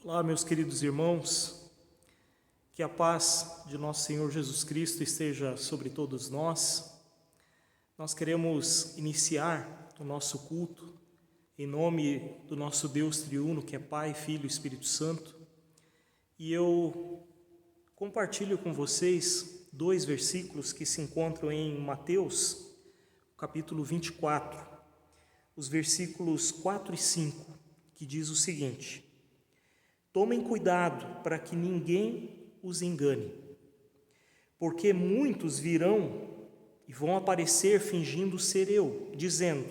Olá, meus queridos irmãos, que a paz de nosso Senhor Jesus Cristo esteja sobre todos nós. Nós queremos iniciar o nosso culto em nome do nosso Deus triuno, que é Pai, Filho e Espírito Santo. E eu compartilho com vocês dois versículos que se encontram em Mateus, capítulo 24, os versículos 4 e 5, que diz o seguinte: Tomem cuidado para que ninguém os engane, porque muitos virão e vão aparecer fingindo ser eu, dizendo: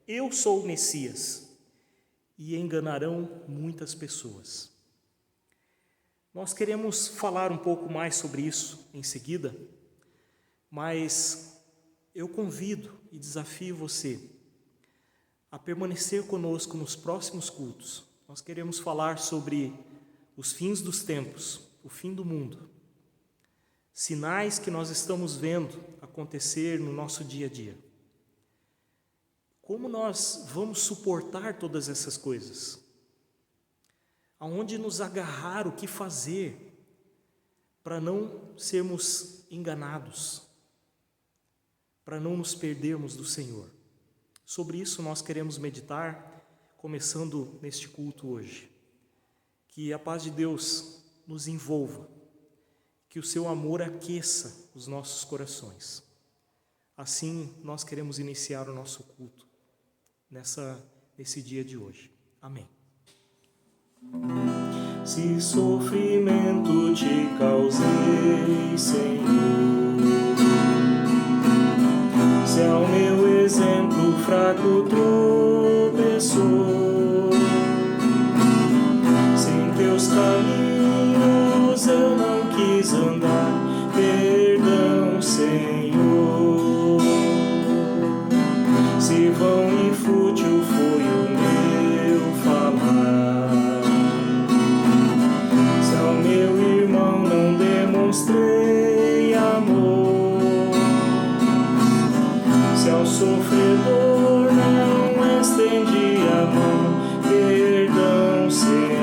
eu sou o Messias, e enganarão muitas pessoas. Nós queremos falar um pouco mais sobre isso em seguida, mas eu convido e desafio você a permanecer conosco nos próximos cultos. Nós queremos falar sobre os fins dos tempos, o fim do mundo, sinais que nós estamos vendo acontecer no nosso dia a dia. Como nós vamos suportar todas essas coisas? Aonde nos agarrar, o que fazer para não sermos enganados, para não nos perdermos do Senhor? Sobre isso nós queremos meditar, começando neste culto hoje. Que a paz de Deus nos envolva, que o seu amor aqueça os nossos corações. Assim nós queremos iniciar o nosso culto nesse dia de hoje. Amém. Se sofrimento te causei, Senhor, se ao meu exemplo fraco tropeçou, se em teus caminhos eu não quis andar, perdão, Senhor. Se vão e fútil foi o meu falar, se ao meu irmão não demonstrei amor, se ao sofredor não estendi a mão, perdão, Senhor.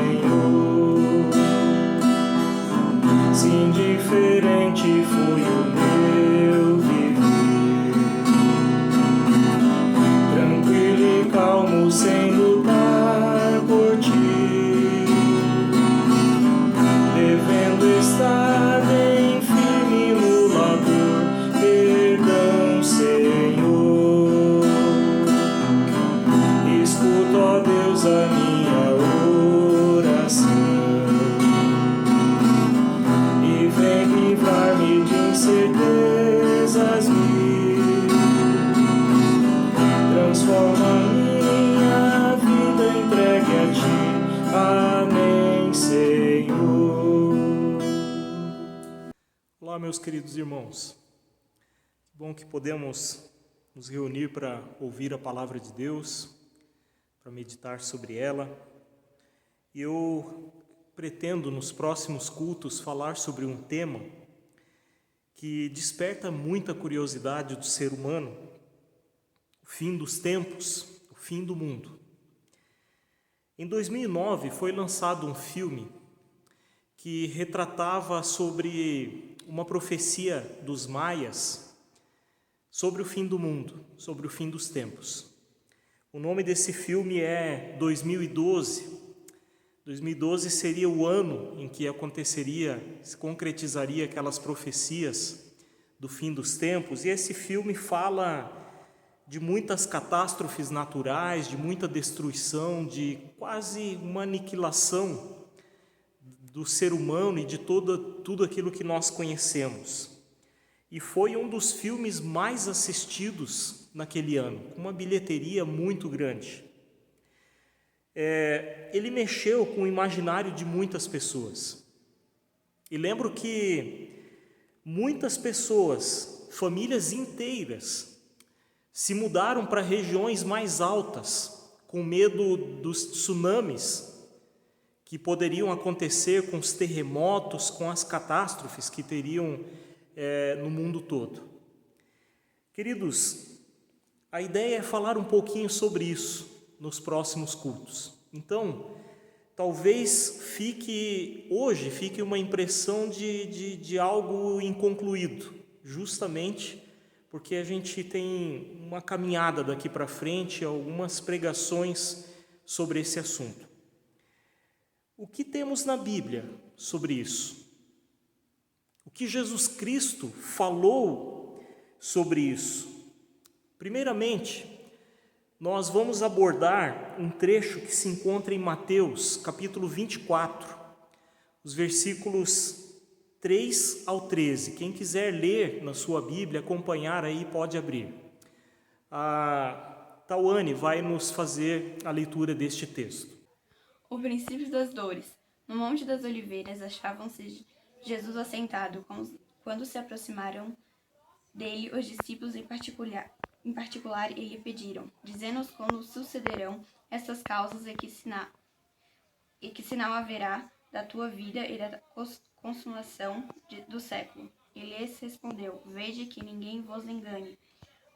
Se indiferente foi o meu viver, tranquilo e calmo sem lutar por ti, devendo estar bem firme no labor, perdão, Senhor. Escuta, ó Deus, a minha oração e vem livrar-me de incertezas mil. Transforma minha vida, entregue a ti. Amém, Senhor. Olá, meus queridos irmãos. Que bom que podemos nos reunir para ouvir a palavra de Deus, para meditar sobre ela. E eu pretendo nos próximos cultos falar sobre um tema que desperta muita curiosidade do ser humano: o fim dos tempos, o fim do mundo. Em 2009 foi lançado um filme que retratava sobre uma profecia dos maias sobre o fim do mundo, sobre o fim dos tempos. O nome desse filme é 2012. 2012 seria o ano em que se concretizaria aquelas profecias do fim dos tempos. E esse filme fala de muitas catástrofes naturais, de muita destruição, de quase uma aniquilação do ser humano e de tudo aquilo que nós conhecemos. E foi um dos filmes mais assistidos naquele ano, com uma bilheteria muito grande. Ele mexeu com o imaginário de muitas pessoas. E lembro que muitas pessoas, famílias inteiras, se mudaram para regiões mais altas, com medo dos tsunamis que poderiam acontecer, com os terremotos, com as catástrofes que teriam no mundo todo. Queridos, a ideia é falar um pouquinho sobre isso nos próximos cultos. Então, talvez fique uma impressão de algo inconcluído, justamente porque a gente tem uma caminhada daqui para frente, algumas pregações sobre esse assunto. O que temos na Bíblia sobre isso? O que Jesus Cristo falou sobre isso? Primeiramente, nós vamos abordar um trecho que se encontra em Mateus, capítulo 24, os versículos 3 ao 13. Quem quiser ler na sua Bíblia, acompanhar aí, pode abrir. A Tawane vai nos fazer a leitura deste texto. O princípio das dores. No Monte das Oliveiras achavam-se Jesus assentado, quando se aproximaram dele os discípulos em particular e lhe pediram, dizendo-nos quando sucederão estas causas e que sinal haverá da tua vida e da consumação do século. Ele lhes respondeu, vede que ninguém vos engane,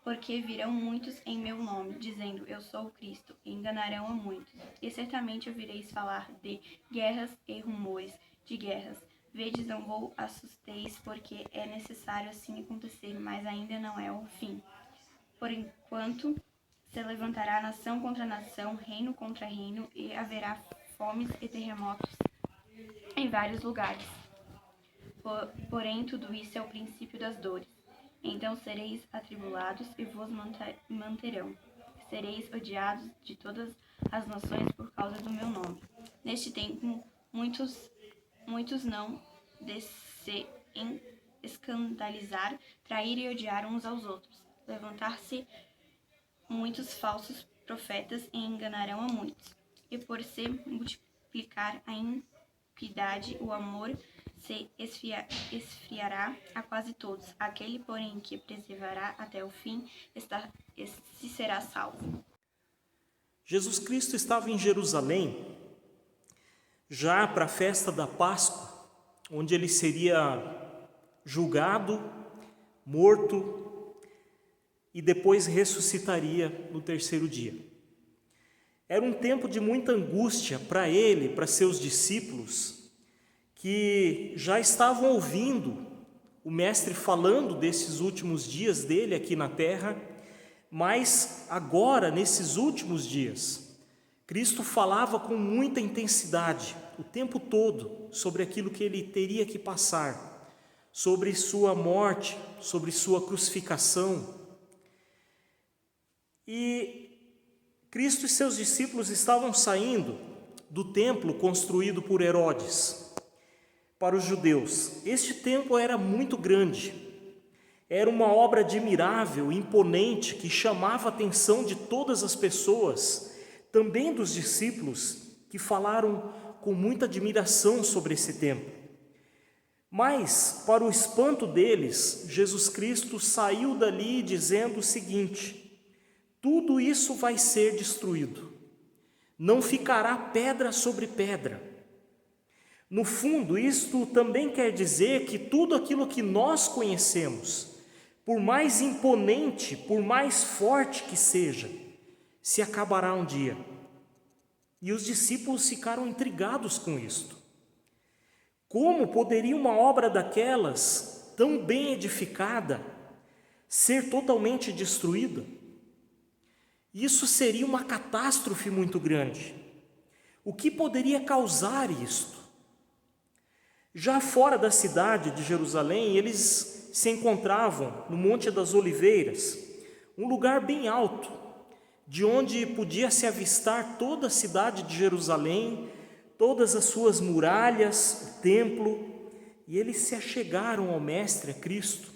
porque virão muitos em meu nome, dizendo, eu sou o Cristo, e enganarão a muitos. E certamente ouvireis falar de guerras e rumores de guerras. Vedes, não vos assusteis, porque é necessário assim acontecer, mas ainda não é o fim. Por enquanto, se levantará nação contra nação, reino contra reino, e haverá fomes e terremotos em vários lugares. Porém, tudo isso é o princípio das dores. Então sereis atribulados e vos manterão. Sereis odiados de todas as nações por causa do meu nome. Neste tempo, muitos não de se escandalizar, trair e odiar uns aos outros. Levantar-se muitos falsos profetas e enganarão a muitos. E por se multiplicar a iniquidade, o amor se esfriará a quase todos. Aquele, porém, que perseverará até o fim, esse será salvo. Jesus Cristo estava em Jerusalém, já para a festa da Páscoa, onde ele seria julgado, morto e depois ressuscitaria no terceiro dia. Era um tempo de muita angústia para ele, para seus discípulos, que já estavam ouvindo o Mestre falando desses últimos dias dele aqui na terra, mas agora, nesses últimos dias, Cristo falava com muita intensidade, o tempo todo, sobre aquilo que ele teria que passar, sobre sua morte, sobre sua crucificação. E Cristo e seus discípulos estavam saindo do templo construído por Herodes para os judeus. Este templo era muito grande, era uma obra admirável, imponente, que chamava a atenção de todas as pessoas, também dos discípulos, que falaram com muita admiração sobre esse templo. Mas, para o espanto deles, Jesus Cristo saiu dali dizendo o seguinte: tudo isso vai ser destruído, não ficará pedra sobre pedra. No fundo, isto também quer dizer que tudo aquilo que nós conhecemos, por mais imponente, por mais forte que seja, se acabará um dia. E os discípulos ficaram intrigados com isto. Como poderia uma obra daquelas, tão bem edificada, ser totalmente destruída? Isso seria uma catástrofe muito grande. O que poderia causar isto? Já fora da cidade de Jerusalém, eles se encontravam no Monte das Oliveiras, um lugar bem alto, de onde podia se avistar toda a cidade de Jerusalém, todas as suas muralhas, o templo, e eles se achegaram ao Mestre, a Cristo,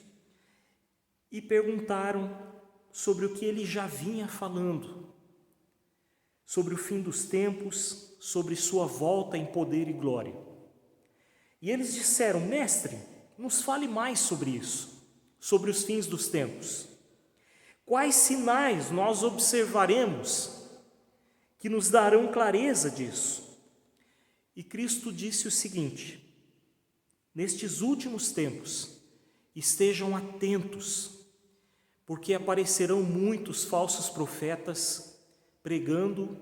e perguntaram sobre o que ele já vinha falando, sobre o fim dos tempos, sobre sua volta em poder e glória. E eles disseram: Mestre, nos fale mais sobre isso, sobre os fins dos tempos. Quais sinais nós observaremos que nos darão clareza disso? E Cristo disse o seguinte: nestes últimos tempos, estejam atentos, porque aparecerão muitos falsos profetas pregando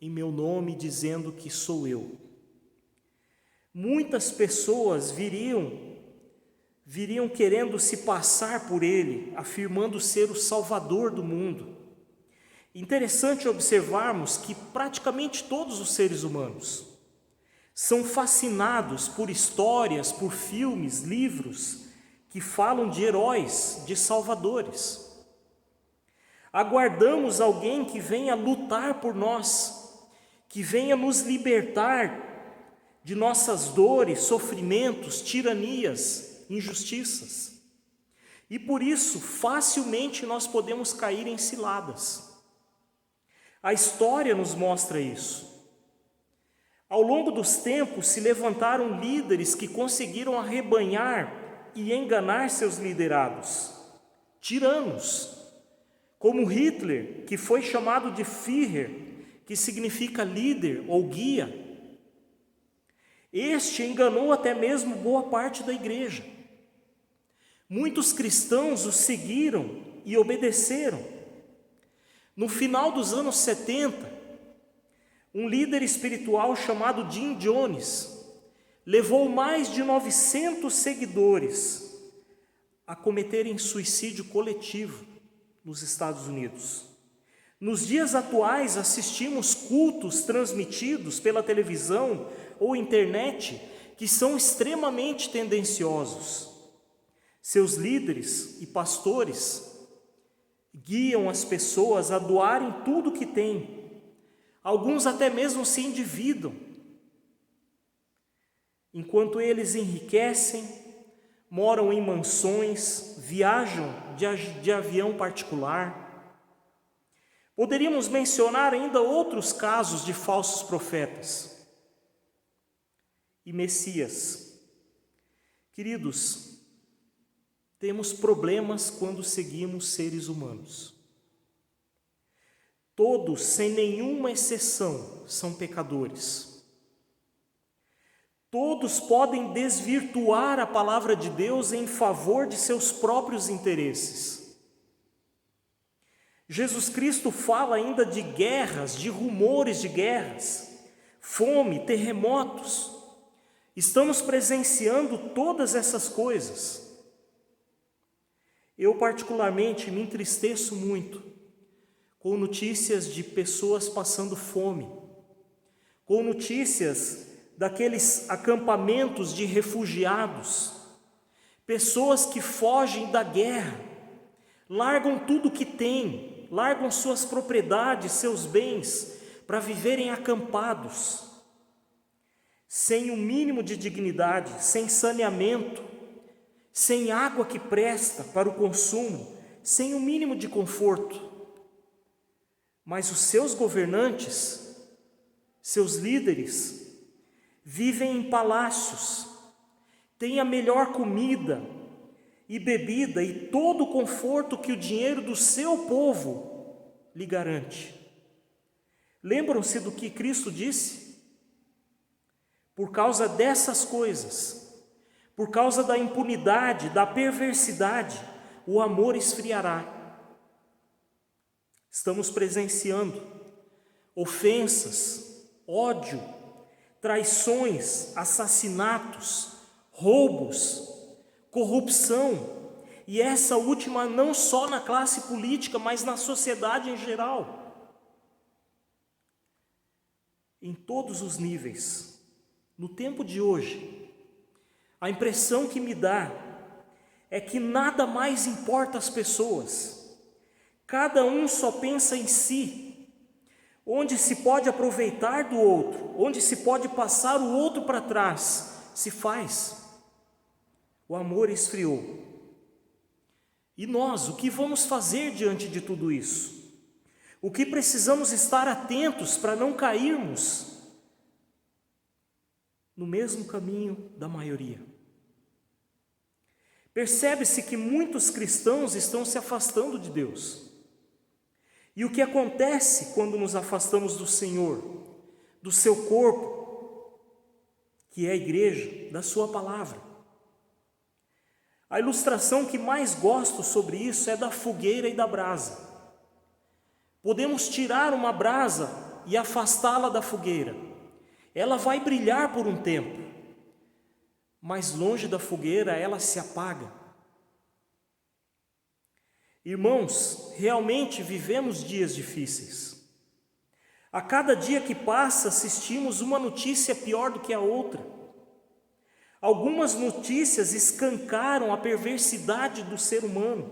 em meu nome, dizendo que sou eu. muitas pessoas viriam querendo se passar por ele, afirmando ser o Salvador do mundo. Interessante observarmos que praticamente todos os seres humanos são fascinados por histórias, por filmes, livros que falam de heróis, de salvadores. Aguardamos alguém que venha lutar por nós, que venha nos libertar de nossas dores, sofrimentos, tiranias, injustiças. E por isso, facilmente nós podemos cair em ciladas. A história nos mostra isso. Ao longo dos tempos, se levantaram líderes que conseguiram arrebanhar e enganar seus liderados, tiranos, como Hitler, que foi chamado de Führer, que significa líder ou guia. Este enganou até mesmo boa parte da igreja. Muitos cristãos o seguiram e obedeceram. No final dos anos 70, um líder espiritual chamado Jim Jones levou mais de 900 seguidores a cometerem suicídio coletivo nos Estados Unidos. Nos dias atuais, assistimos cultos transmitidos pela televisão ou internet que são extremamente tendenciosos. Seus líderes e pastores guiam as pessoas a doarem tudo que têm. Alguns até mesmo se endividam. Enquanto eles enriquecem, moram em mansões, viajam de avião particular. Poderíamos mencionar ainda outros casos de falsos profetas e Messias. Queridos, temos problemas quando seguimos seres humanos. Todos, sem nenhuma exceção, são pecadores. Todos podem desvirtuar a palavra de Deus em favor de seus próprios interesses. Jesus Cristo fala ainda de guerras, de rumores de guerras, fome, terremotos. Estamos presenciando todas essas coisas. Eu particularmente me entristeço muito com notícias de pessoas passando fome, com notícias daqueles acampamentos de refugiados, pessoas que fogem da guerra, largam tudo que têm, largam suas propriedades, seus bens, para viverem acampados, sem o mínimo de dignidade, sem saneamento, sem água que presta para o consumo, sem o mínimo de conforto. Mas os seus governantes, seus líderes, vivem em palácios, têm a melhor comida e bebida e todo o conforto que o dinheiro do seu povo lhe garante. Lembram-se do que Cristo disse? Por causa dessas coisas, por causa da impunidade, da perversidade, o amor esfriará. Estamos presenciando ofensas, ódio, traições, assassinatos, roubos, corrupção, e essa última não só na classe política, mas na sociedade em geral. Em todos os níveis. No tempo de hoje, a impressão que me dá é que nada mais importa às pessoas. Cada um só pensa em si, onde se pode aproveitar do outro, onde se pode passar o outro para trás, se faz. O amor esfriou. E nós, o que vamos fazer diante de tudo isso? O que precisamos estar atentos para não cairmos no mesmo caminho da maioria? Percebe-se que muitos cristãos estão se afastando de Deus. E o que acontece quando nos afastamos do Senhor, do seu corpo, que é a igreja, da sua palavra? A ilustração que mais gosto sobre isso é da fogueira e da brasa. Podemos tirar uma brasa e afastá-la da fogueira. Ela vai brilhar por um tempo, mais longe da fogueira ela se apaga. Irmãos, realmente vivemos dias difíceis. A cada dia que passa, assistimos uma notícia pior do que a outra. Algumas notícias escancaram a perversidade do ser humano,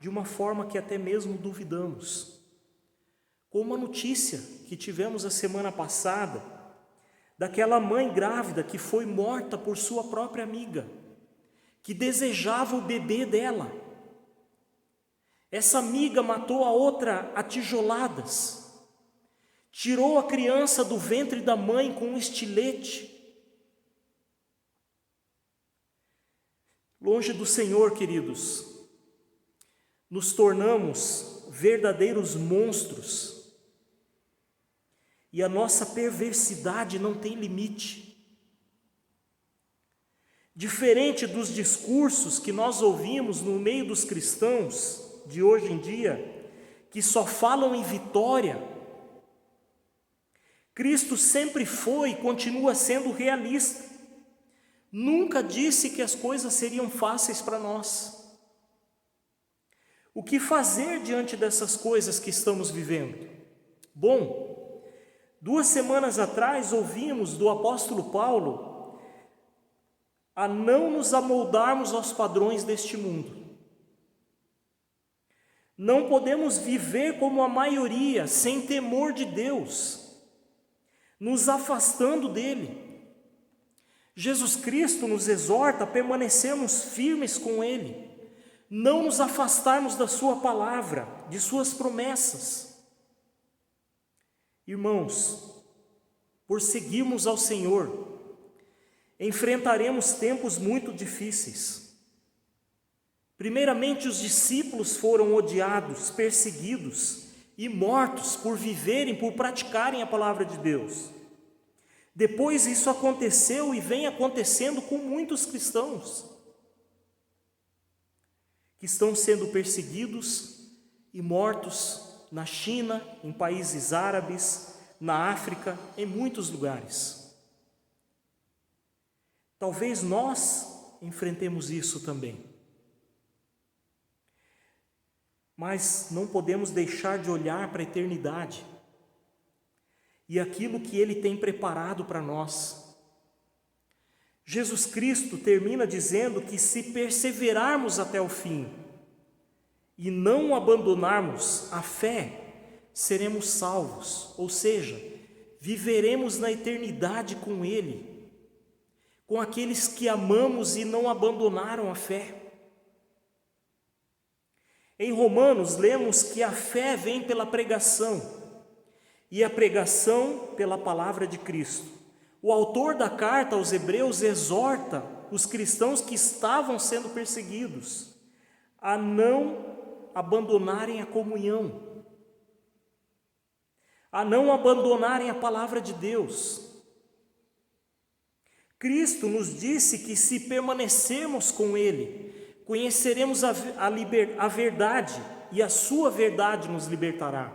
de uma forma que até mesmo duvidamos. Como a notícia que tivemos a semana passada, daquela mãe grávida que foi morta por sua própria amiga, que desejava o bebê dela. Essa amiga matou a outra a tijoladas, tirou a criança do ventre da mãe com um estilete. Longe do Senhor, queridos, nos tornamos verdadeiros monstros e a nossa perversidade não tem limite. Diferente dos discursos que nós ouvimos no meio dos cristãos de hoje em dia, que só falam em vitória, Cristo sempre foi e continua sendo realista. Nunca disse que as coisas seriam fáceis para nós. O que fazer diante dessas coisas que estamos vivendo? Bom, 2 semanas atrás ouvimos do apóstolo Paulo a não nos amoldarmos aos padrões deste mundo. Não podemos viver como a maioria, sem temor de Deus, nos afastando dele. Jesus Cristo nos exorta a permanecermos firmes com ele, não nos afastarmos da sua palavra, de suas promessas. Irmãos, por seguirmos ao Senhor, enfrentaremos tempos muito difíceis. Primeiramente, os discípulos foram odiados, perseguidos e mortos por viverem, por praticarem a palavra de Deus. Depois isso aconteceu e vem acontecendo com muitos cristãos que estão sendo perseguidos e mortos na China, em países árabes, na África, em muitos lugares. Talvez nós enfrentemos isso também. Mas não podemos deixar de olhar para a eternidade e aquilo que Ele tem preparado para nós. Jesus Cristo termina dizendo que se perseverarmos até o fim e não abandonarmos a fé, seremos salvos, ou seja, viveremos na eternidade com Ele, com aqueles que amamos e não abandonaram a fé. Em Romanos, lemos que a fé vem pela pregação, e a pregação pela palavra de Cristo. O autor da carta aos Hebreus exorta os cristãos que estavam sendo perseguidos a não abandonarem a comunhão, a não abandonarem a palavra de Deus. Cristo nos disse que se permanecermos com Ele, conheceremos a verdade e a sua verdade nos libertará.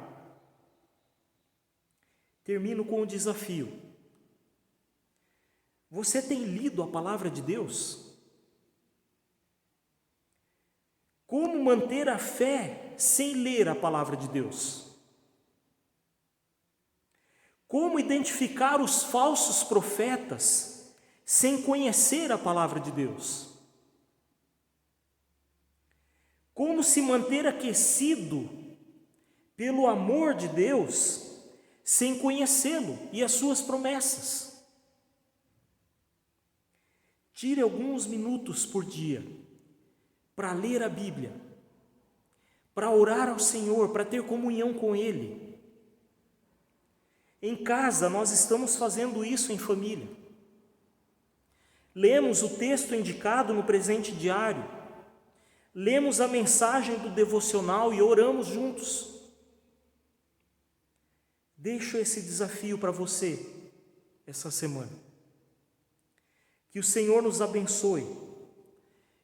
Termino com um desafio. Você tem lido a palavra de Deus? Como manter a fé sem ler a palavra de Deus? Como identificar os falsos profetas sem conhecer a palavra de Deus? Como se manter aquecido pelo amor de Deus sem conhecê-lo e as suas promessas? Tire alguns minutos por dia para ler a Bíblia, para orar ao Senhor, para ter comunhão com Ele. Em casa, nós estamos fazendo isso em família. Lemos o texto indicado no presente diário, lemos a mensagem do devocional e oramos juntos. Deixo esse desafio para você essa semana. Que o Senhor nos abençoe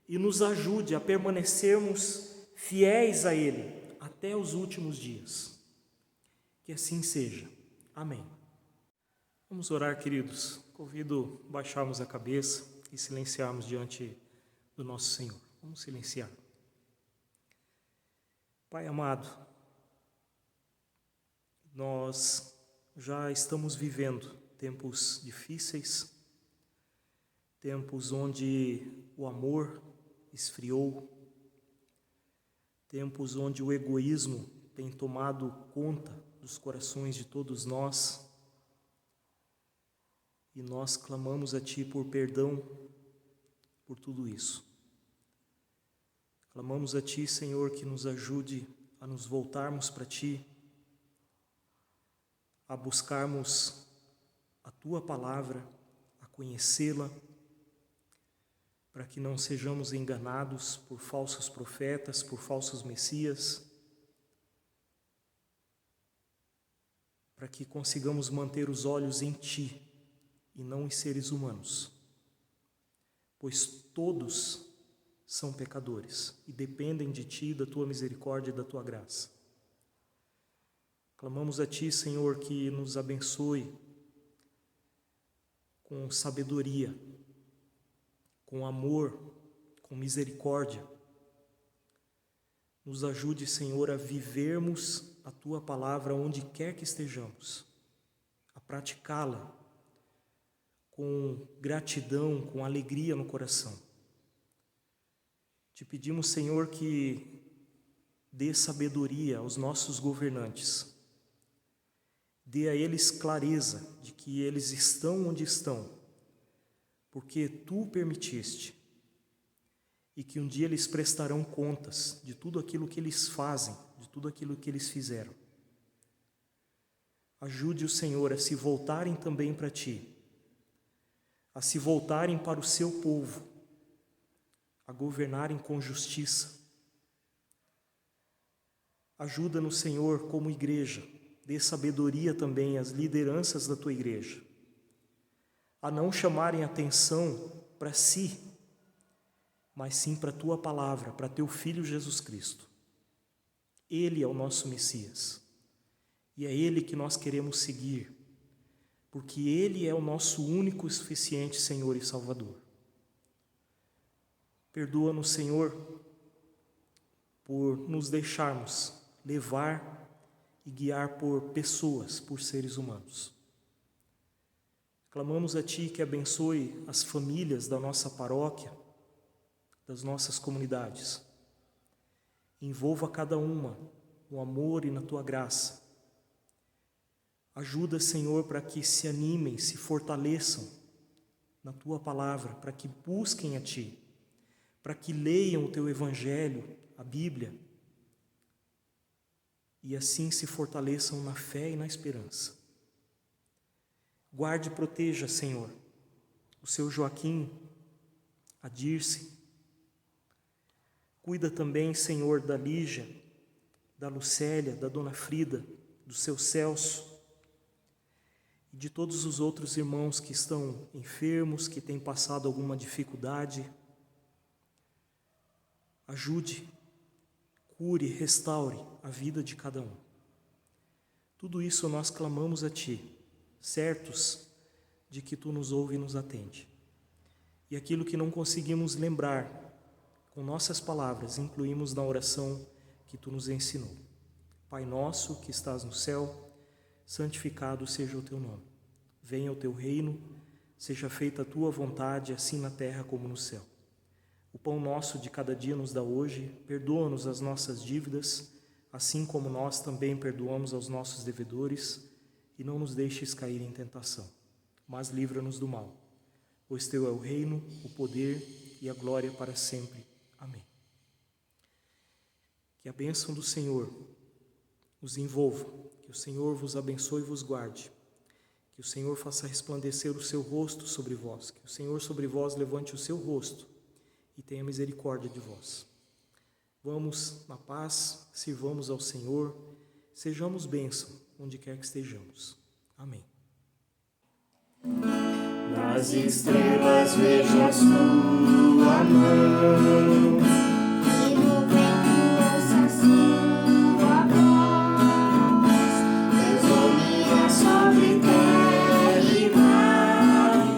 e nos ajude a permanecermos fiéis a Ele até os últimos dias. Que assim seja. Amém. Vamos orar, queridos. Convido a baixarmos a cabeça e silenciarmos diante do nosso Senhor. Vamos silenciar. Pai amado, nós já estamos vivendo tempos difíceis, tempos onde o amor esfriou, tempos onde o egoísmo tem tomado conta dos corações de todos nós. E nós clamamos a Ti por perdão por tudo isso. Clamamos a Ti, Senhor, que nos ajude a nos voltarmos para Ti, a buscarmos a Tua palavra, a conhecê-la, para que não sejamos enganados por falsos profetas, por falsos messias, para que consigamos manter os olhos em Ti e não em seres humanos, pois todos são pecadores e dependem de Ti, da Tua misericórdia e da Tua graça. Clamamos a Ti, Senhor, que nos abençoe com sabedoria, com amor, com misericórdia. Nos ajude, Senhor, a vivermos a Tua palavra onde quer que estejamos, a praticá-la com gratidão, com alegria no coração. Te pedimos, Senhor, que dê sabedoria aos nossos governantes. Dê a eles clareza de que eles estão onde estão, porque Tu permitiste, e que um dia eles prestarão contas de tudo aquilo que eles fazem, de tudo aquilo que eles fizeram. Ajude o Senhor a se voltarem também para Ti, a se voltarem para o Seu povo, a governarem com justiça. Ajuda-nos, Senhor, como igreja, dê sabedoria também às lideranças da Tua igreja, a não chamarem atenção para si, mas sim para a Tua palavra, para Teu Filho Jesus Cristo. Ele é o nosso Messias, e é Ele que nós queremos seguir, porque Ele é o nosso único e suficiente Senhor e Salvador. Perdoa-nos, Senhor, por nos deixarmos levar e guiar por pessoas, por seres humanos. Clamamos a Ti que abençoe as famílias da nossa paróquia, das nossas comunidades. Envolva cada uma no amor e na Tua graça. Ajuda, Senhor, para que se animem, se fortaleçam na Tua palavra, para que busquem a Ti, para que leiam o Teu Evangelho, a Bíblia, e assim se fortaleçam na fé e na esperança. Guarde e proteja, Senhor, o Seu Joaquim, a Dirce. Cuida também, Senhor, da Lígia, da Lucélia, da Dona Frida, do Seu Celso, e de todos os outros irmãos que estão enfermos, que têm passado alguma dificuldade. Ajude, cure, restaure a vida de cada um. Tudo isso nós clamamos a Ti, certos de que Tu nos ouve e nos atende. E aquilo que não conseguimos lembrar com nossas palavras, incluímos na oração que Tu nos ensinou. Pai nosso que estás no céu, santificado seja o Teu nome. Venha o Teu reino, seja feita a Tua vontade, assim na terra como no céu. O pão nosso de cada dia nos dá hoje, perdoa-nos as nossas dívidas, assim como nós também perdoamos aos nossos devedores, e não nos deixes cair em tentação, mas livra-nos do mal. Pois Teu é o reino, o poder e a glória para sempre. Amém. Que a bênção do Senhor os envolva, que o Senhor vos abençoe e vos guarde, que o Senhor faça resplandecer o Seu rosto sobre vós, que o Senhor sobre vós levante o Seu rosto e tenha misericórdia de vós. Vamos na paz, sirvamos ao Senhor, sejamos bênção onde quer que estejamos. Amém. Nas estrelas vejo a Sua mão, e no vento ouço a Sua voz. Deus domina sobre terra e mar,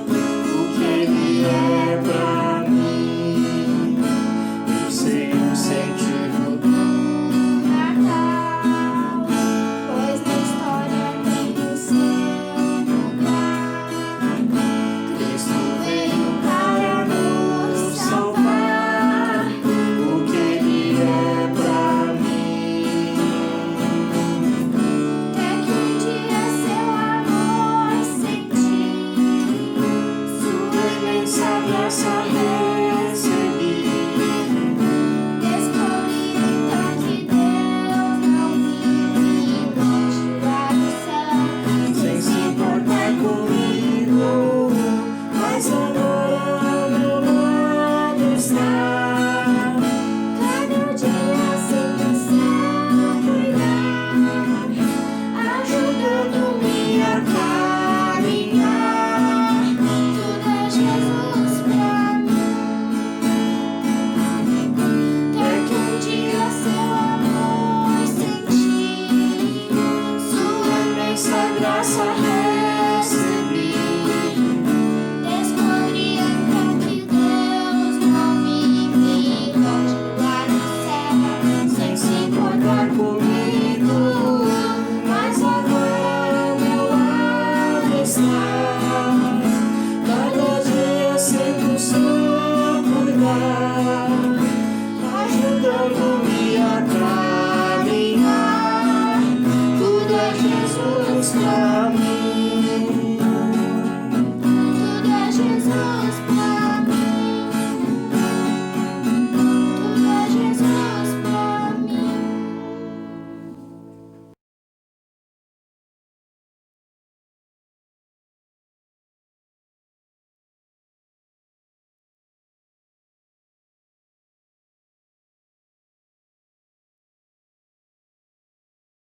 ajudando-me a caminhar. Tudo é Jesus.